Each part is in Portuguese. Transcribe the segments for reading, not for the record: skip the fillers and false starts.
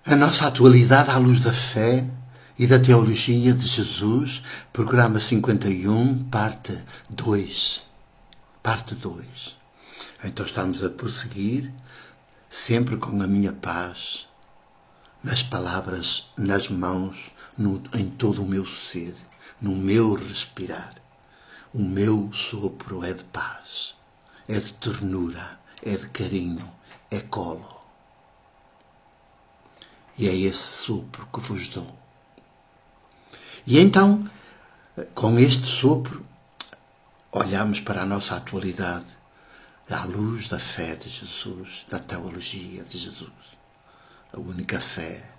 A nossa atualidade à luz da fé e da teologia de Jesus, programa 51, parte 2. Parte 2. Então estamos a prosseguir, sempre com a minha paz, nas palavras, nas mãos, em todo o meu ser, no meu respirar. O meu sopro é de paz, é de ternura, é de carinho, é colo. E é esse sopro que vos dou. E então, com este sopro, olhamos para a nossa atualidade à luz da fé de Jesus, da teologia de Jesus. A única fé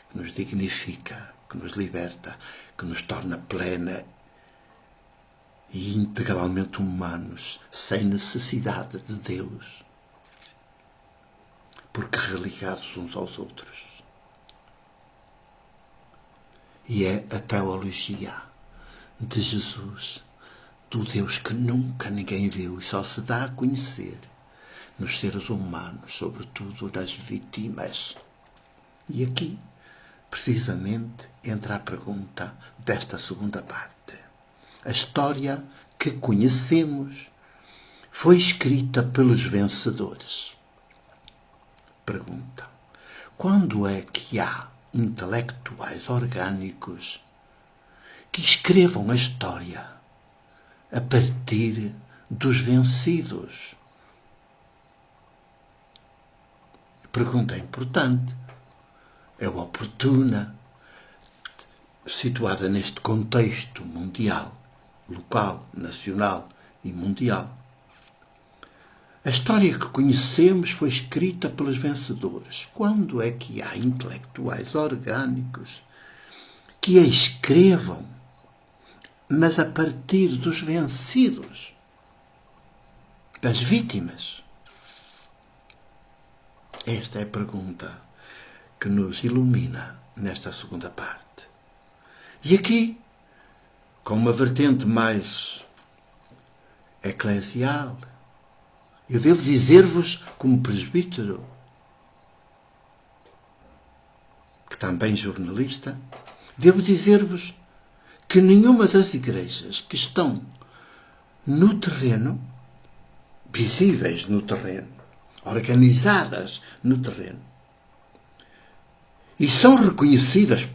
que nos dignifica, que nos liberta, que nos torna plena e integralmente humanos, sem necessidade de Deus, porque religados uns aos outros. E é a teologia de Jesus, do Deus que nunca ninguém viu e só se dá a conhecer nos seres humanos, sobretudo nas vítimas. E aqui, precisamente, entra a pergunta desta segunda parte. A história que conhecemos foi escrita pelos vencedores. Pergunta: quando é que há intelectuais orgânicos que escrevam a história a partir dos vencidos? Pergunta importante, é oportuna, situada neste contexto mundial, local, nacional e mundial. A história que conhecemos foi escrita pelos vencedores. Quando é que há intelectuais orgânicos que a escrevam, mas a partir dos vencidos, das vítimas? Esta é a pergunta que nos ilumina nesta segunda parte. E aqui, com uma vertente mais eclesial, eu devo dizer-vos, como presbítero, que também jornalista, devo dizer-vos que nenhuma das igrejas que estão no terreno, visíveis no terreno, organizadas no terreno, e são reconhecidas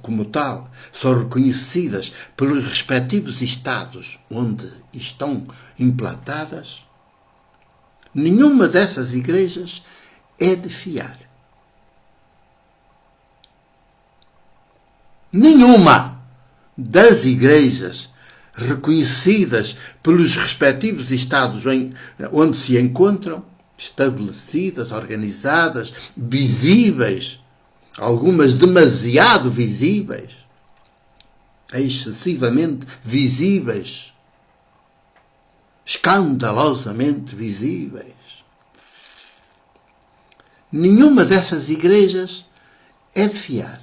como tal, são reconhecidas pelos respectivos estados onde estão implantadas, nenhuma dessas igrejas é de fiar. Nenhuma das igrejas reconhecidas pelos respectivos estados onde se encontram, estabelecidas, organizadas, visíveis, algumas demasiado visíveis, excessivamente visíveis, escandalosamente visíveis. Nenhuma dessas igrejas é de fiar.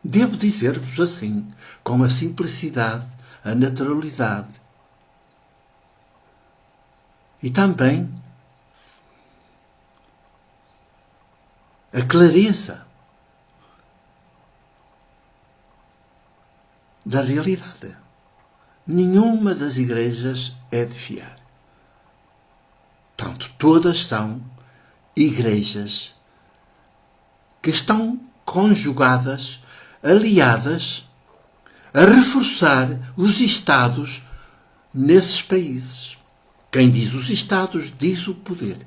Devo dizer-vos assim, com a simplicidade, a naturalidade e também a clareza da realidade. Nenhuma das igrejas é de fiar. Portanto, todas são igrejas que estão conjugadas, aliadas, a reforçar os Estados nesses países. Quem diz os Estados, diz o poder.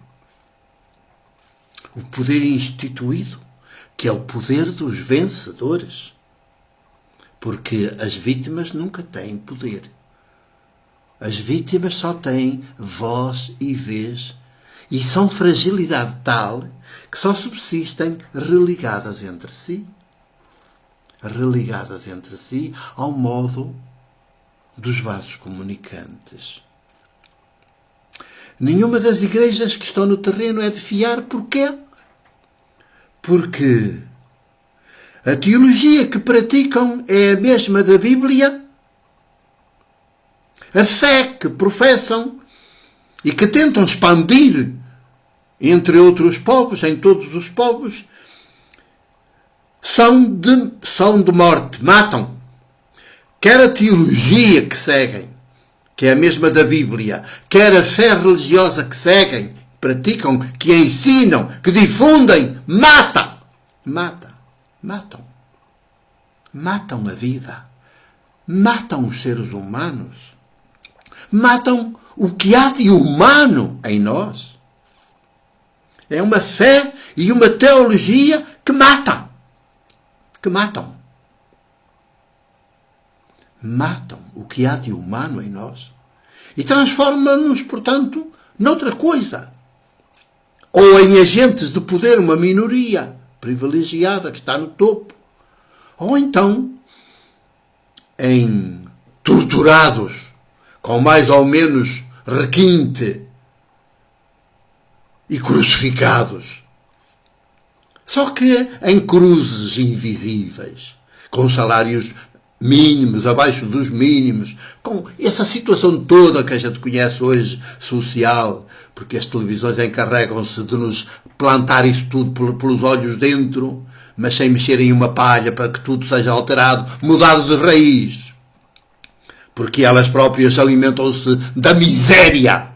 O poder instituído, que é o poder dos vencedores. Porque as vítimas nunca têm poder. As vítimas só têm voz e vez e são fragilidade tal que só subsistem religadas entre si. Religadas entre si ao modo dos vasos comunicantes. Nenhuma das igrejas que estão no terreno é de fiar. Porquê? Porque a teologia que praticam é a mesma da Bíblia. A fé que professam e que tentam expandir entre outros povos, em todos os povos, são de morte, matam. Quer a teologia que seguem, que é a mesma da Bíblia, quer a fé religiosa que seguem, praticam, que ensinam, que difundem, matam. Matam a vida. Matam os seres humanos. Matam o que há de humano em nós. É uma fé e uma teologia que matam. Matam o que há de humano em nós. E transformam-nos, portanto, noutra coisa. Ou em agentes de poder, uma minoria privilegiada que está no topo. Ou então em torturados com mais ou menos requinte e crucificados. Só que em cruzes invisíveis, com salários mínimos, abaixo dos mínimos, com essa situação toda que a gente conhece hoje, social, porque as televisões encarregam-se de nos plantar isso tudo pelos olhos dentro, mas sem mexerem uma palha para que tudo seja alterado, mudado de raiz. Porque elas próprias alimentam-se da miséria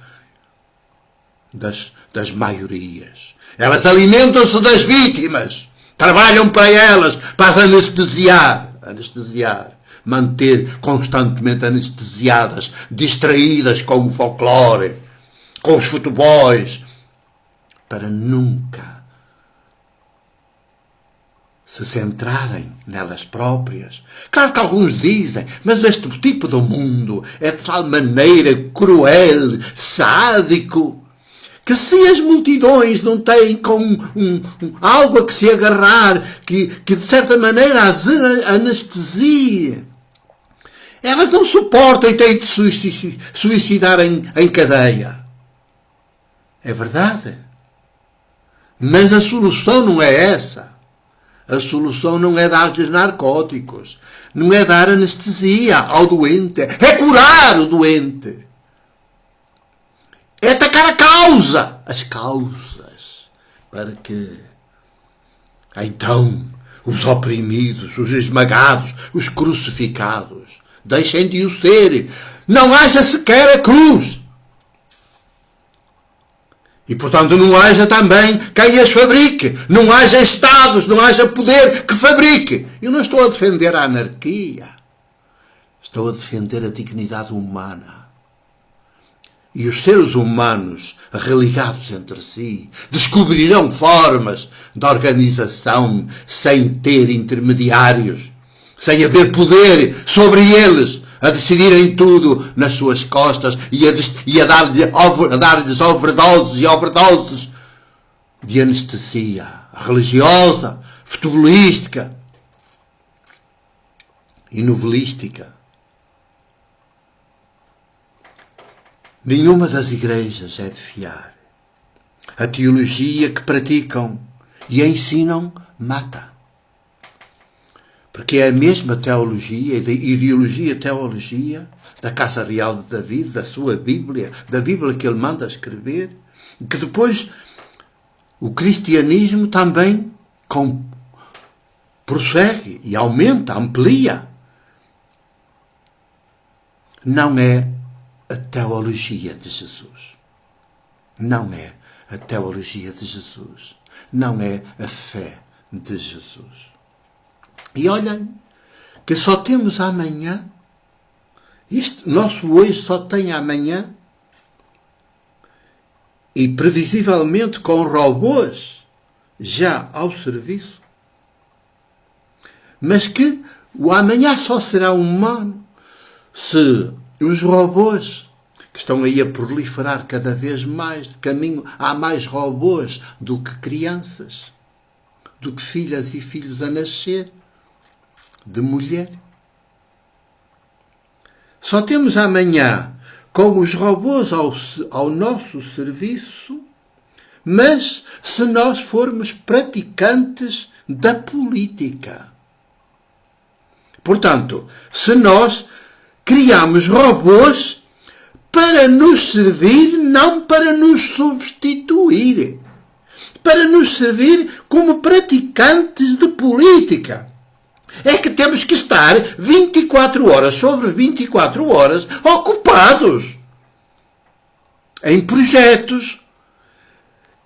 das maiorias. Elas alimentam-se das vítimas. Trabalham para elas, para as anestesiar, manter constantemente anestesiadas, distraídas com o folclore, com os futebols, para nunca se centrarem nelas próprias. Claro que alguns dizem, mas este tipo de mundo é de tal maneira cruel, sádico, que se as multidões não têm com algo a que se agarrar, que de certa maneira as anestesie, elas não suportam e têm de suicidar em cadeia. É verdade. Mas a solução não é essa. A solução não é dar-lhes narcóticos. Não é dar anestesia ao doente. É curar o doente. É atacar a causa. As causas. Para que então os oprimidos, os esmagados, os crucificados deixem de o ser. Não haja sequer a cruz. E, portanto, não haja também quem as fabrique. Não haja Estados, não haja poder que fabrique. Eu não estou a defender a anarquia. Estou a defender a dignidade humana. E os seres humanos, religados entre si, descobrirão formas de organização sem ter intermediários, sem haver poder sobre eles, a decidirem tudo nas suas costas e a dar-lhes overdoses de anestesia religiosa, futebolística e novelística. Nenhuma das igrejas é de fiar. A teologia que praticam e ensinam mata. Porque é a mesma teologia, teologia da Casa Real de David, da sua Bíblia, da Bíblia que ele manda escrever, que depois o cristianismo também prossegue e aumenta, amplia. Não é a teologia de Jesus. Não é a teologia de Jesus. Não é a fé de Jesus. E olhem, que só temos amanhã, este nosso hoje só tem amanhã, e previsivelmente com robôs já ao serviço, mas que o amanhã só será humano se os robôs que estão aí a proliferar cada vez mais, de caminho, há mais robôs do que crianças, do que filhas e filhos a nascer, de mulher. Só temos amanhã com os robôs ao nosso serviço, mas se nós formos praticantes da política. Portanto, se nós criamos robôs para nos servir, não para nos substituir. servir como praticantes de política. É que temos que estar 24 horas sobre 24 horas ocupados em projetos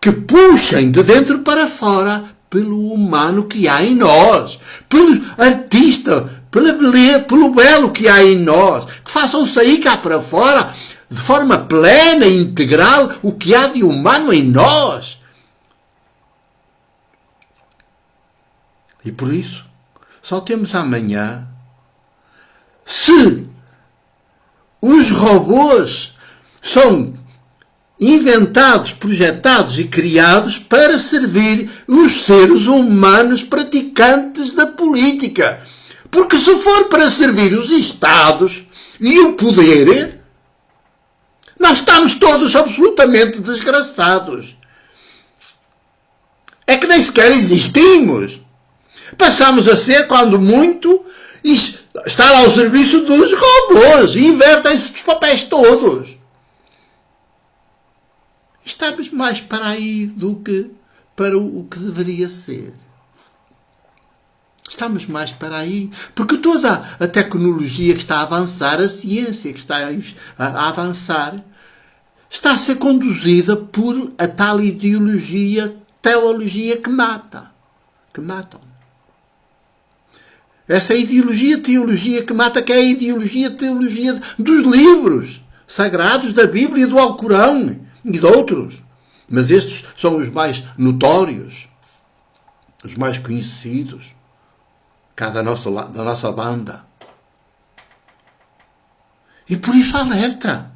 que puxem de dentro para fora pelo humano que há em nós, pelo artista, pela beleza, pelo belo que há em nós, que façam sair cá para fora de forma plena e integral o que há de humano em nós. E por isso, só temos amanhã se os robôs são inventados, projetados e criados para servir os seres humanos praticantes da política. Porque se for para servir os Estados e o poder, nós estamos todos absolutamente desgraçados. É que nem sequer existimos. Passamos a ser, quando muito, estar ao serviço dos robôs. Invertem-se os papéis todos. Estamos mais para aí do que para o que deveria ser. Estamos mais para aí. Porque toda a tecnologia que está a avançar, a ciência que está a avançar, está a ser conduzida por a tal ideologia, teologia que mata. Que matam. Essa ideologia, teologia que mata, que é a ideologia, teologia dos livros sagrados, da Bíblia, do Alcorão e de outros. Mas estes são os mais notórios, os mais conhecidos, cá da nossa banda. E por isso alerta.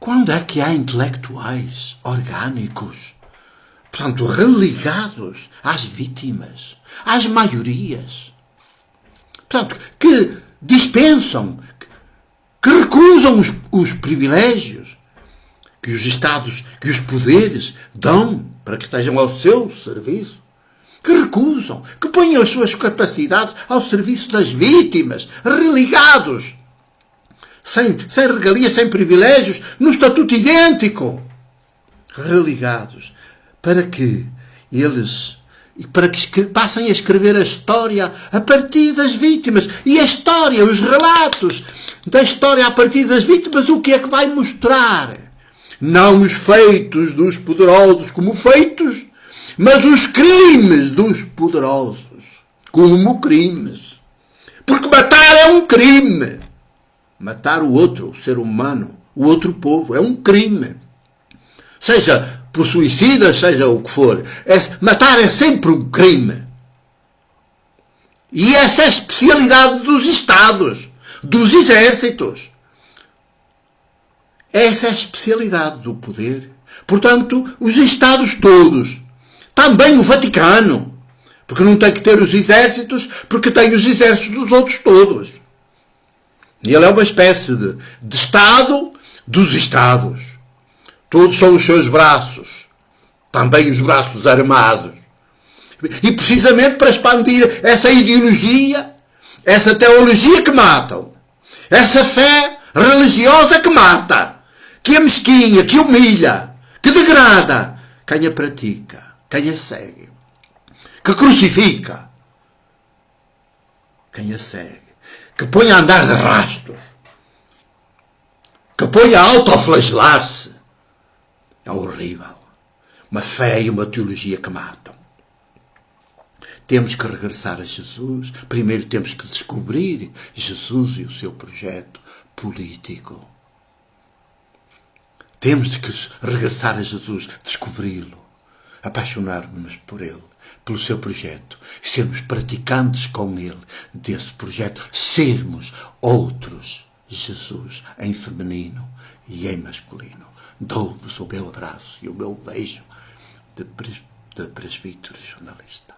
Quando é que há intelectuais orgânicos, portanto, religados às vítimas, às maiorias, portanto, que dispensam, que recusam os privilégios que os Estados, que os poderes dão para que estejam ao seu serviço, que recusam, que ponham as suas capacidades ao serviço das vítimas, religados, sem regalias, sem privilégios, num estatuto idêntico, religados, para que eles passem a escrever a história a partir das vítimas. E a história, os relatos da história a partir das vítimas, o que é que vai mostrar? Não os feitos dos poderosos como feitos, mas os crimes dos poderosos como crimes. Porque matar é um crime. Matar o outro, o ser humano, o outro povo, é um crime. Seja por suicida, seja o que for. Matar é sempre um crime. E essa é a especialidade dos Estados, dos exércitos. Essa é a especialidade do poder. Portanto, os Estados todos. Também o Vaticano. Porque não tem que ter os exércitos, porque tem os exércitos dos outros todos. E ele é uma espécie de Estado dos Estados. Todos são os seus braços. Também os braços armados. E precisamente para expandir essa ideologia, essa teologia que matam, essa fé religiosa que mata, que é mesquinha, que humilha, que degrada quem a pratica, quem a segue, que crucifica quem a segue, que põe a andar de rastos, que põe a autoflagelar-se. É horrível. Uma fé e uma teologia que matam. Temos que regressar a Jesus. Primeiro temos que descobrir Jesus e o seu projeto político. Temos que regressar a Jesus, descobri-lo, apaixonar-nos por ele, pelo seu projeto, sermos praticantes com ele desse projeto, sermos outros Jesus em feminino e em masculino. Dou-vos o meu abraço e o meu beijo de presbítero jornalista.